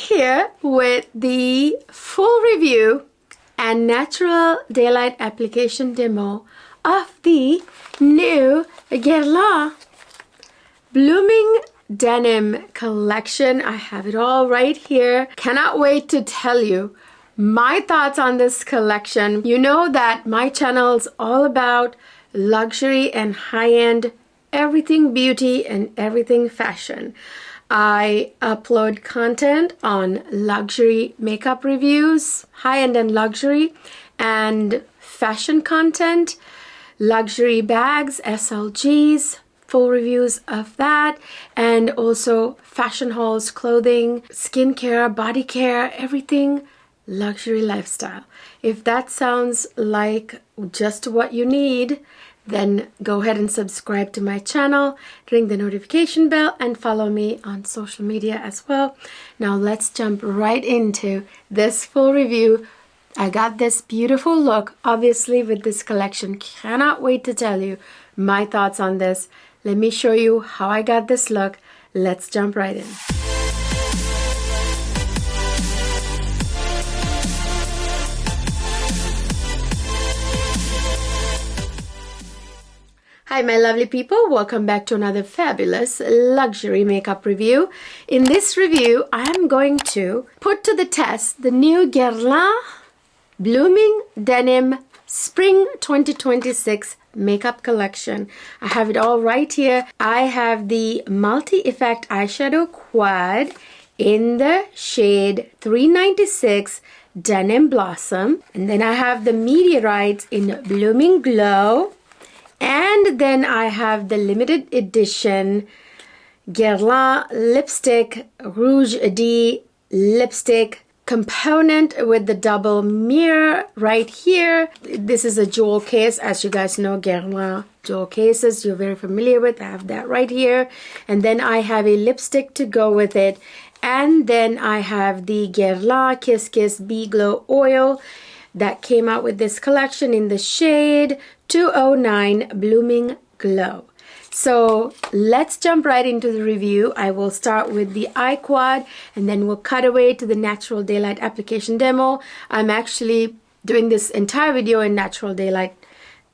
here with the full review and natural daylight application demo of the new Guerlain Blooming Denim collection. I have it all right here. Cannot wait to tell you my thoughts on this collection. You know that my channel is all about luxury and high-end, everything beauty and everything fashion. I upload content on luxury makeup reviews, high-end and luxury, and fashion content, luxury bags, SLGs, full reviews of that, and also fashion hauls, clothing, skincare, body care, everything luxury lifestyle. If that sounds like just what you need, then go ahead and subscribe to my channel, ring the notification bell, and follow me on social media as well. Now let's jump right into this full review. I got this beautiful look, obviously, with this collection. Cannot wait to tell you my thoughts on this. Let me show you how I got this look. Let's jump right in. Hi my lovely people, welcome back to another fabulous luxury makeup review. In this review, I am going to put to the test the new Guerlain Blooming Denim Spring 2026 makeup collection. I have it all right here. I have the multi-effect eyeshadow quad in the shade 396 Denim Blossom. And then I have the Meteorites in Blooming Glow. And then I have the limited edition Guerlain lipstick, Rouge D lipstick component with the double mirror right here. This is a jewel case. As you guys know, Guerlain jewel cases you're very familiar with. I have that right here. And then I have a lipstick to go with it. And then I have the Guerlain Kiss Kiss Bee Glow Oil that came out with this collection in the shade 209 Blooming Glow. So let's jump right into the review. I will start with the eye quad and then we'll cut away to the natural daylight application demo. I'm actually doing this entire video in natural daylight.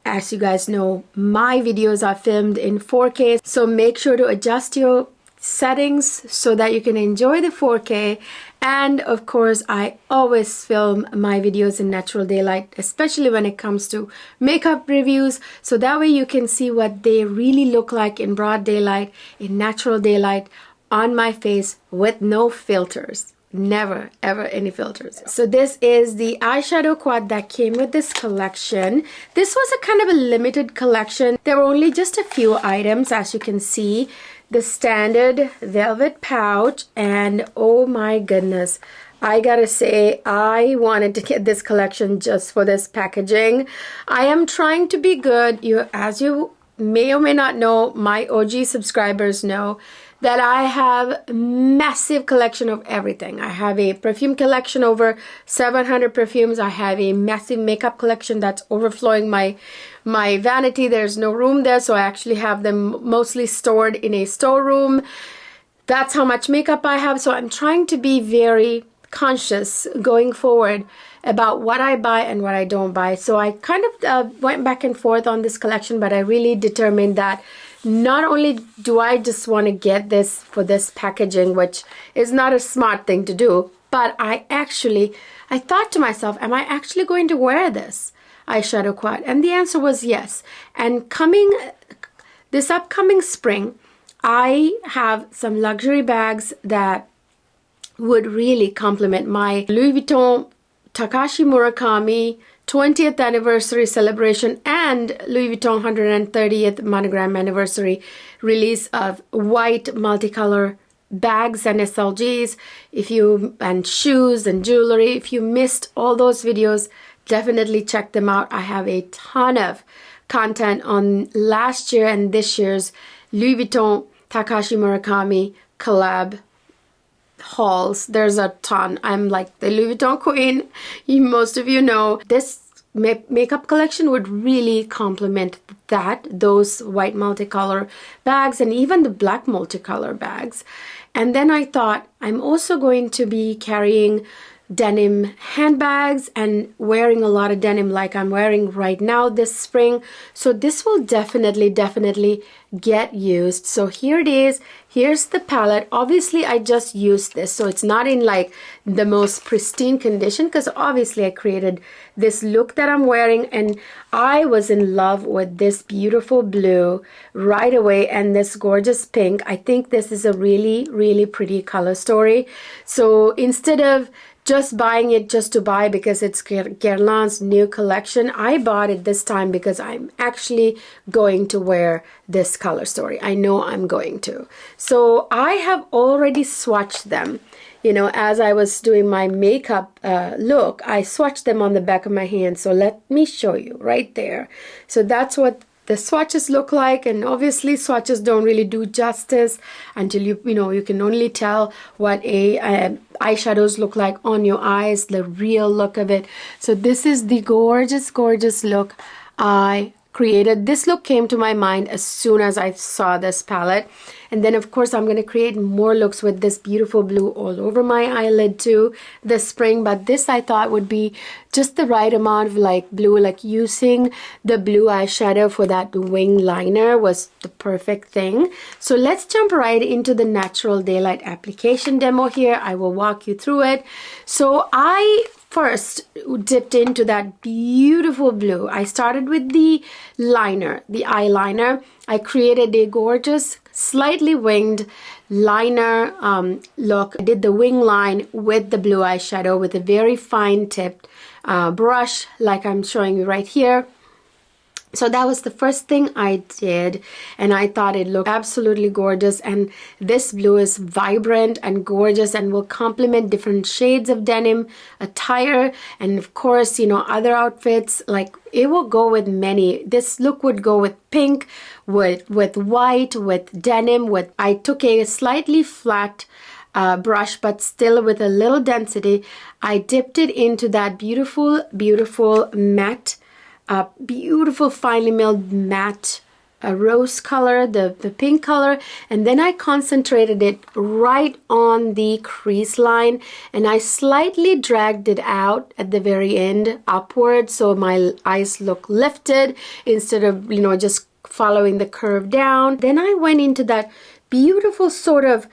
As you guys know, my videos are filmed in 4K, so make sure to adjust your settings so that you can enjoy the 4K. And of course, I always film my videos in natural daylight, especially when it comes to makeup reviews, so that way you can see what they really look like in broad daylight, in natural daylight, on my face with no filters. Never ever any filters. So this is the eyeshadow quad that came with this collection. This was a kind of a limited collection. There were only just a few items, as you can see. The standard velvet pouch, and oh my goodness, I gotta say, I wanted to get this collection just for this packaging. I am trying to be good. As you may or may not know, my OG subscribers know that I have massive collection of everything. I have a perfume collection, over 700 perfumes. I have a massive makeup collection that's overflowing my vanity. There's no room there, so I actually have them mostly stored in a storeroom. That's how much makeup I have. So I'm trying to be very conscious going forward about what I buy and what I don't buy. So I kind of went back and forth on this collection, but I really determined that not only do I just want to get this for this packaging, which is not a smart thing to do, but I thought to myself, am I actually going to wear this eyeshadow quad? And the answer was yes. And this upcoming spring, I have some luxury bags that would really complement my Louis Vuitton Takashi Murakami 20th anniversary celebration and Louis Vuitton 130th monogram anniversary release of white multicolor bags and SLGs. And shoes and jewelry. If you missed all those videos, definitely check them out. I have a ton of content on last year and this year's Louis Vuitton Takashi Murakami collab hauls. There's a ton. I'm like the Louis Vuitton queen. Most of you know this makeup collection would really complement those white multicolor bags and even the black multicolor bags. And then I thought I'm also going to be carrying denim handbags and wearing a lot of denim like I'm wearing right now this spring. So this will definitely get used. So here it is. Here's the palette. Obviously I just used this, so it's not in like the most pristine condition because obviously I created this look that I'm wearing, and I was in love with this beautiful blue right away and this gorgeous pink. I think this is a really pretty color story. So instead of just buying it just to buy because it's Guerlain's new collection, I bought it this time because I'm actually going to wear this color story. I know I'm going to. So I have already swatched them. You know, as I was doing my makeup look, I swatched them on the back of my hand. So let me show you right there. So that's what the swatches look like, and obviously swatches don't really do justice until you can only tell what eyeshadows look like on your eyes, the real look of it. So this is the gorgeous look I created. This look came to my mind as soon as I saw this palette, and then of course I'm going to create more looks with this beautiful blue all over my eyelid too this spring. But this I thought would be just the right amount of like blue, like using the blue eyeshadow for that wing liner was the perfect thing. So let's jump right into the natural daylight application demo here. I will walk you through it. So I first dipped into that beautiful blue. I started with the liner, the eyeliner. I created a gorgeous, slightly winged liner look. I did the wing line with the blue eyeshadow with a very fine tipped brush like I'm showing you right here. So that was the first thing I did, and I thought it looked absolutely gorgeous. And this blue is vibrant and gorgeous and will complement different shades of denim attire, and of course, you know, other outfits. Like it will go with many. This look would go with pink, with white, with denim. With I took a slightly flat brush, but still with a little density. I dipped it into that beautiful matte. Beautiful finely milled matte rose color, the pink color, and then I concentrated it right on the crease line, and I slightly dragged it out at the very end upward so my eyes look lifted instead of, you know, just following the curve down. Then I went into that beautiful sort of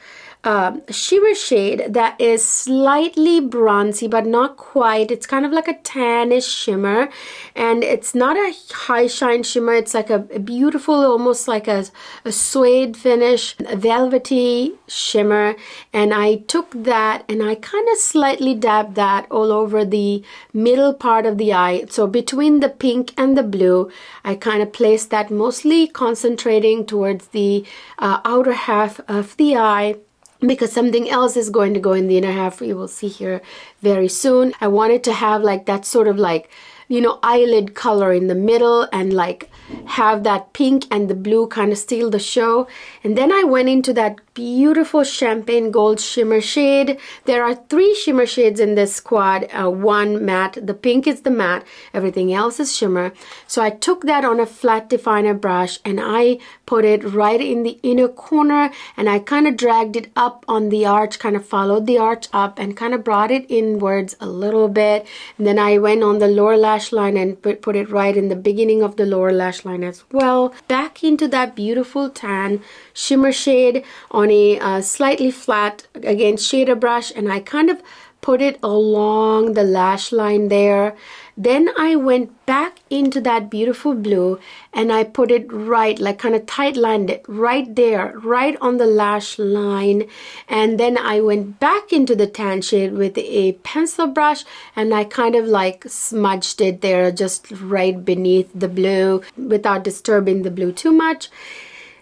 shimmer shade that is slightly bronzy but not quite. It's kind of like a tannish shimmer, and it's not a high shine shimmer. It's like a beautiful, almost like a suede finish, a velvety shimmer. And I took that and I kind of slightly dabbed that all over the middle part of the eye. So between the pink and the blue, I kind of placed that, mostly concentrating towards the outer half of the eye, because something else is going to go in the inner half. You will see here very soon. I wanted to have like that sort of like, you know, eyelid color in the middle, and like have that pink and the blue kind of steal the show. And then I went into that beautiful champagne gold shimmer shade. There are 3 shimmer shades in this quad, one matte. The pink is the matte, everything else is shimmer. So I took that on a flat definer brush and I put it right in the inner corner, and I kind of dragged it up on the arch, kind of followed the arch up and kind of brought it inwards a little bit. And then I went on the lower lash line and put it right in the beginning of the lower lash line as well. Back into that beautiful tan shimmer shade on a slightly flat, again, shader brush, and I kind of put it along the lash line there. Then I went back into that beautiful blue and I put it right, like kind of tight lined it right there, right on the lash line. And then I went back into the tan shade with a pencil brush and I kind of like smudged it there just right beneath the blue without disturbing the blue too much.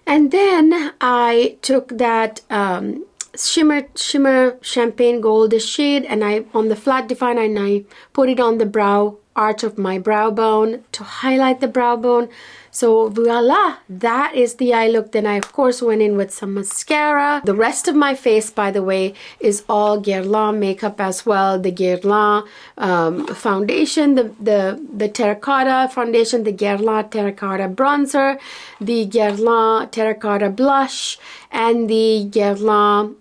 And then I took that shimmer champagne goldish shade, and I on the flat definer, and I put it on the brow arch of my brow bone to highlight the brow bone. So voila, that is the eye look. Then I of course went in with some mascara. The rest of my face, by the way, is all Guerlain makeup as well. The Guerlain foundation, the terracotta foundation, the Guerlain terracotta bronzer, the Guerlain terracotta blush, and the Guerlain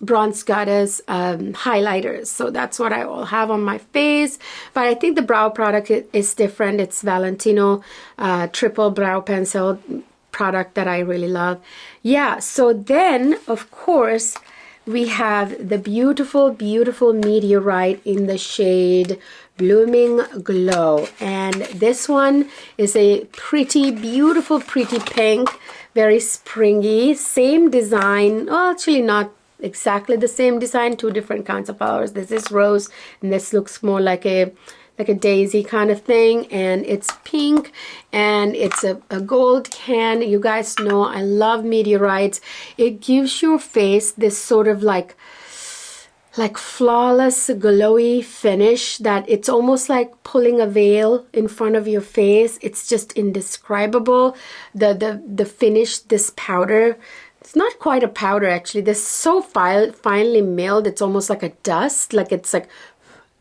Bronze Goddess highlighters. So that's what I all have on my face. But I think the brow product is different. It's Valentino triple brow pencil product that I really love. Yeah, so then of course we have the beautiful, beautiful Meteorite in the shade Blooming Glow. And this one is a pretty, beautiful, pretty pink, very springy, same design. Well, actually not exactly the same design, two different kinds of flowers. This is rose, and this looks more like a daisy kind of thing, and it's pink, and it's a gold can. You guys know I love Meteorites. It gives your face this sort of like flawless glowy finish that it's almost like pulling a veil in front of your face. It's just indescribable. The finish, this powder, it's not quite a powder actually. This is so finely milled. It's almost like a dust. Like it's like,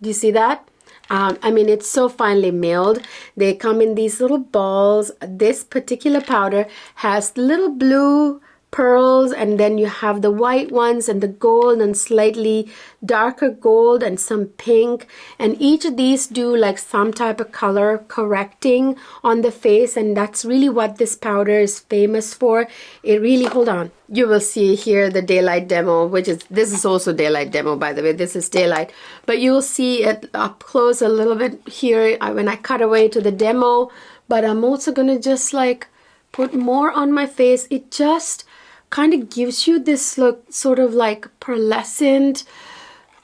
do you see that? I mean, it's so finely milled. They come in these little balls. This particular powder has little blue pearls, and then you have the white ones and the gold and slightly darker gold and some pink, and each of these do like some type of color correcting on the face, and that's really what this powder is famous for. It really, hold on, you will see here the daylight demo, which is, this is also daylight demo, by the way. This is daylight, but you'll see it up close a little bit here when I cut away to the demo. But I'm also gonna just like put more on my face. It just kind of gives you this look, sort of like pearlescent,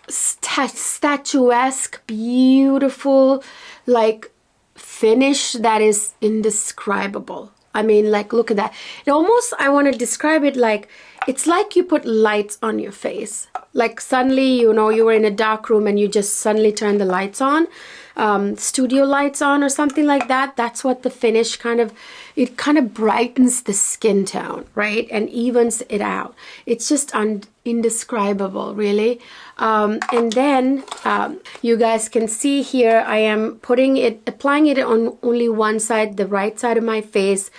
statuesque, beautiful, like finish that is indescribable. I mean, like, look at that. It almost, I want to describe it like, it's like you put lights on your face. Like suddenly, you know, you were in a dark room and you just suddenly turn the lights on, studio lights on or something like that. That's what the finish kind of, it kind of brightens the skin tone, right? And evens it out. It's just indescribable, really. And then you guys can see here, I am applying it on only one side, the right side of my face.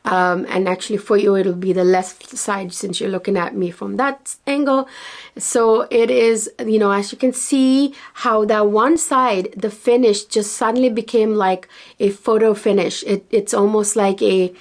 And actually for you it'll be the left side since you're looking at me from that angle. So it is, you know, as you can see how that one side, the finish just suddenly became like a photo finish. It's almost like a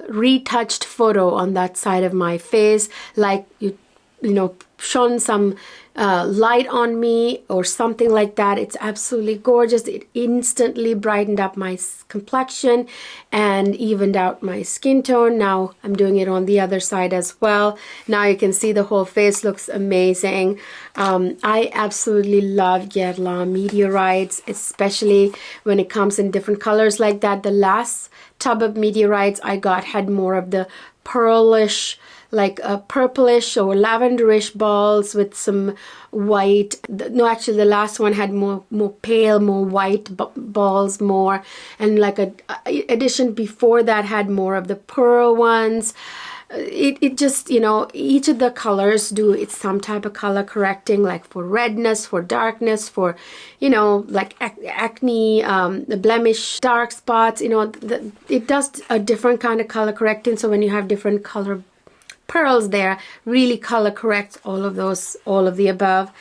retouched photo on that side of my face, like you know, shone some light on me or something like that. It's absolutely gorgeous. It instantly brightened up my complexion and evened out my skin tone. Now I'm doing it on the other side as well. Now you can see the whole face looks amazing. I absolutely love Guerlain Meteorites, especially when it comes in different colors like that. The last tub of Meteorites I got had more of the pearlish, like a purplish or lavenderish balls with some white. No, actually the last one had more pale, more white balls more, and like a edition before that had more of the pearl ones. It just, you know, each of the colors do it's some type of color correcting, like for redness, for darkness, for, you know, like acne, the blemish, dark spots, you know, it does a different kind of color correcting. So when you have different color pearls there, really color corrects all of those, all of the above.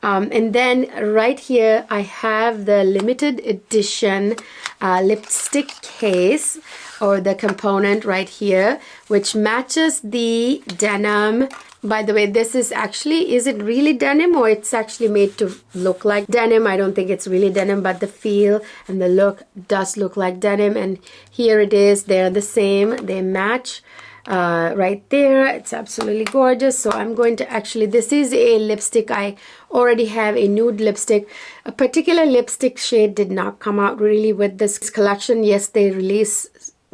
And then right here I have the limited edition lipstick case, or the component right here, which matches the denim. By the way, this is actually, is it really denim, or it's actually made to look like denim? I don't think it's really denim, but the feel and the look does look like denim. And here it is, they're the same, they match right there. It's absolutely gorgeous. So I'm going to actually, this is a lipstick. I already have a nude lipstick. A particular lipstick shade did not come out really with this collection. Yes, they release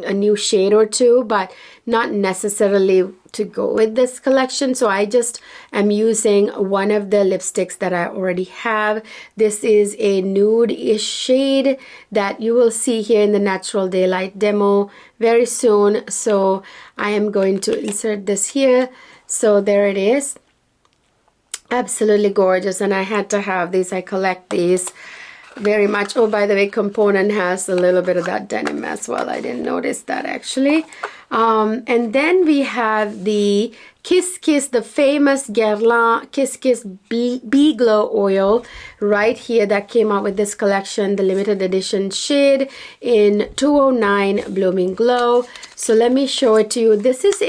a new shade or two, but not necessarily to go with this collection. So I just am using one of the lipsticks that I already have. This is a nude-ish shade that you will see here in the Natural Daylight demo very soon. So I am going to insert this here. So there it is. Absolutely gorgeous, and I had to have these. I collect these very much. Oh, by the way, component has a little bit of that denim as well. I didn't notice that actually. And then we have the Kiss Kiss, the famous Guerlain Kiss Kiss Bee Glow oil right here that came out with this collection, the limited edition shade in 209 Blooming Glow. So let me show it to you. This is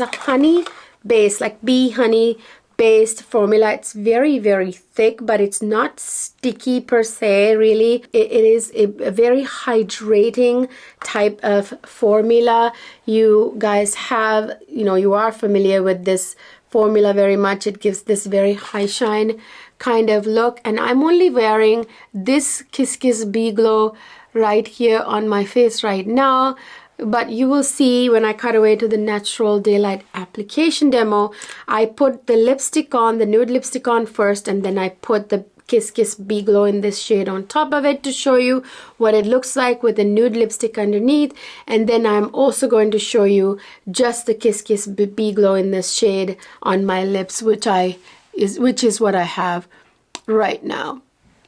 a honey base, like bee honey based formula. It's very, very thick, but it's not sticky per se, really. It is a very hydrating type of formula. You guys have, you are familiar with this formula very much. It gives this very high shine kind of look, and I'm only wearing this Kiss Kiss Bee Glow right here on my face right now. But you will see when I cut away to the Natural Daylight application demo, I put the lipstick on, the nude lipstick on first, and then I put the Kiss Kiss Bee Glow in this shade on top of it to show you what it looks like with the nude lipstick underneath. And then I'm also going to show you just the Kiss Kiss Bee Glow in this shade on my lips, which is what I have right now.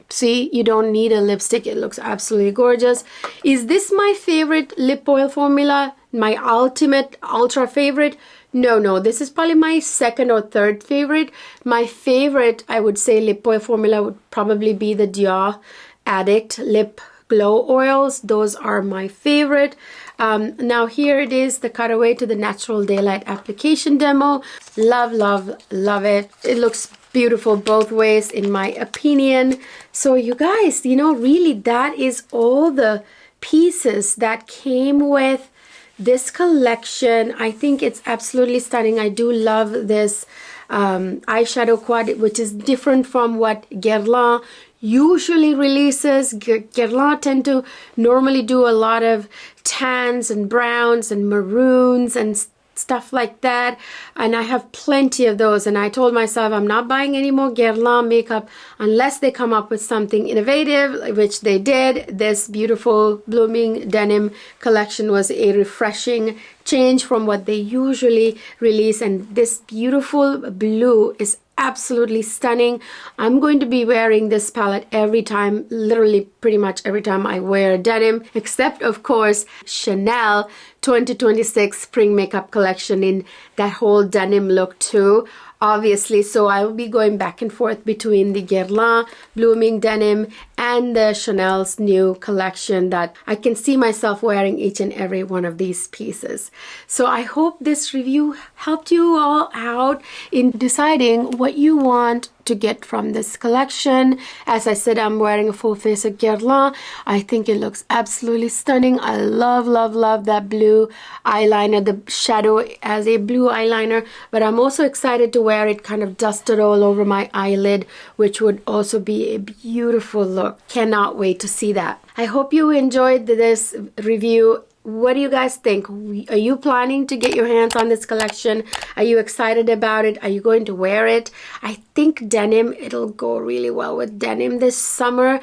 See, you don't need a lipstick. It looks absolutely gorgeous. Is this my favorite lip oil formula? My ultimate, ultra favorite? No. This is probably my second or third favorite. My favorite, I would say, lip oil formula would probably be the Dior Addict Lip Glow Oils. Those are my favorite. Now here it is, the cutaway to the Natural Daylight application demo. Love, love, love it. It looks beautiful both ways in my opinion. So you guys, really that is all the pieces that came with this collection. I think it's absolutely stunning. I do love this eyeshadow quad, which is different from what Guerlain usually releases. Guerlain tend to normally do a lot of tans and browns and maroons and stuff like that, and I have plenty of those, and I told myself I'm not buying any more Guerlain makeup unless they come up with something innovative, which they did. This beautiful Blooming Denim collection was a refreshing change from what they usually release, and this beautiful blue is absolutely stunning. I'm going to be wearing this palette every time, literally pretty much every time I wear denim, except of course Chanel 2026 spring makeup collection in that whole denim look too, obviously. So I will be going back and forth between the Guerlain Blooming Denim and the Chanel's new collection that I can see myself wearing each and every one of these pieces. So I hope this review helped you all out in deciding what you want to get from this collection. As I said, I'm wearing a full face of Guerlain. I think it looks absolutely stunning. I love, love, love that blue eyeliner, the shadow as a blue eyeliner, but I'm also excited to wear it kind of dusted all over my eyelid, which would also be a beautiful look. Cannot wait to see that. I hope you enjoyed this review. What do you guys think? Are you planning to get your hands on this collection? Are you excited about it? Are you going to wear it? I think denim, it'll go really well with denim this summer.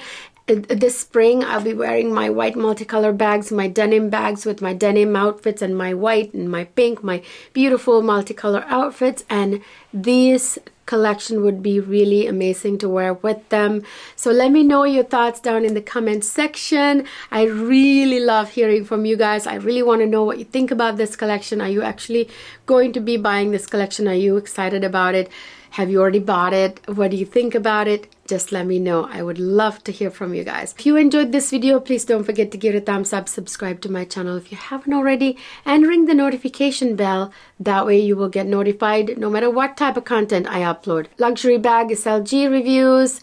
This spring, I'll be wearing my white multicolor bags, my denim bags with my denim outfits, and my white and my pink, my beautiful multicolor outfits, and these collection would be really amazing to wear with them. So let me know your thoughts down in the comment section. I really love hearing from you guys. I really want to know what you think about this collection. Are you actually going to be buying this collection? Are you excited about it? Have you already bought it? What do you think about it? Just let me know. I would love to hear from you guys. If you enjoyed this video, please don't forget to give it a thumbs up, subscribe to my channel if you haven't already, and ring the notification bell. That way you will get notified no matter what type of content I upload. Luxury bag, SLG reviews,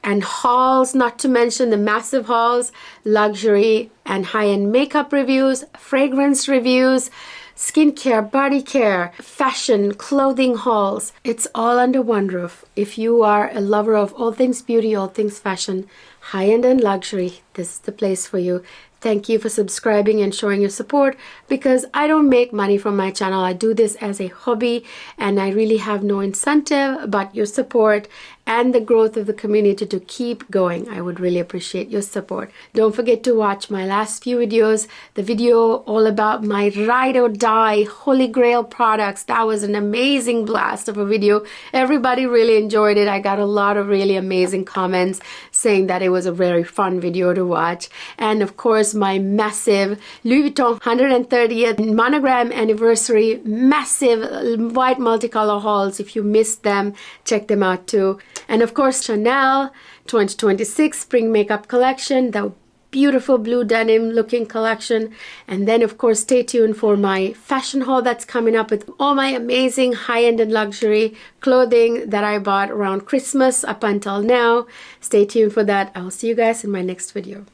and hauls, not to mention the massive hauls, luxury and high-end makeup reviews, fragrance reviews, skincare, body care, fashion, clothing hauls. It's all under one roof. If you are a lover of all things beauty, all things fashion, high-end and luxury, this is the place for you. Thank you for subscribing and showing your support, because I don't make money from my channel. I do this as a hobby and I really have no incentive but your support and the growth of the community to keep going. I would really appreciate your support. Don't forget to watch my last few videos. The video all about my ride or die holy grail products. That was an amazing blast of a video. Everybody really enjoyed it. I got a lot of really amazing comments saying that it was a very fun video to watch. And of course, my massive Louis Vuitton 130th monogram anniversary massive white multicolor hauls. If you missed them, check them out too. And of course, Chanel 2026 spring makeup collection, the beautiful blue denim looking collection. And then of course, stay tuned for my fashion haul that's coming up with all my amazing high-end and luxury clothing that I bought around Christmas up until now. Stay tuned for that. I'll see you guys in my next video.